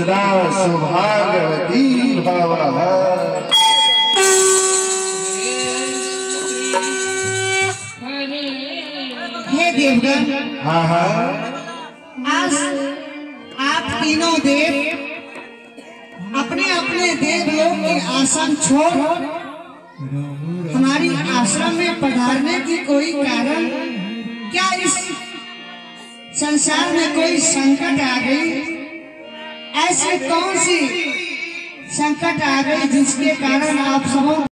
सदा सौभाग्यवती भवः। हे देवगण, हाँ हाँ, आज आप तीनों देव अपने अपने देवलोक के आश्रम छोड़ हमारी आश्रम में पधारने की कोई कारण? क्या इस संसार में कोई संकट आ गई? ऐसी कौन सी संकट आ गई जिसके कारण आप सबों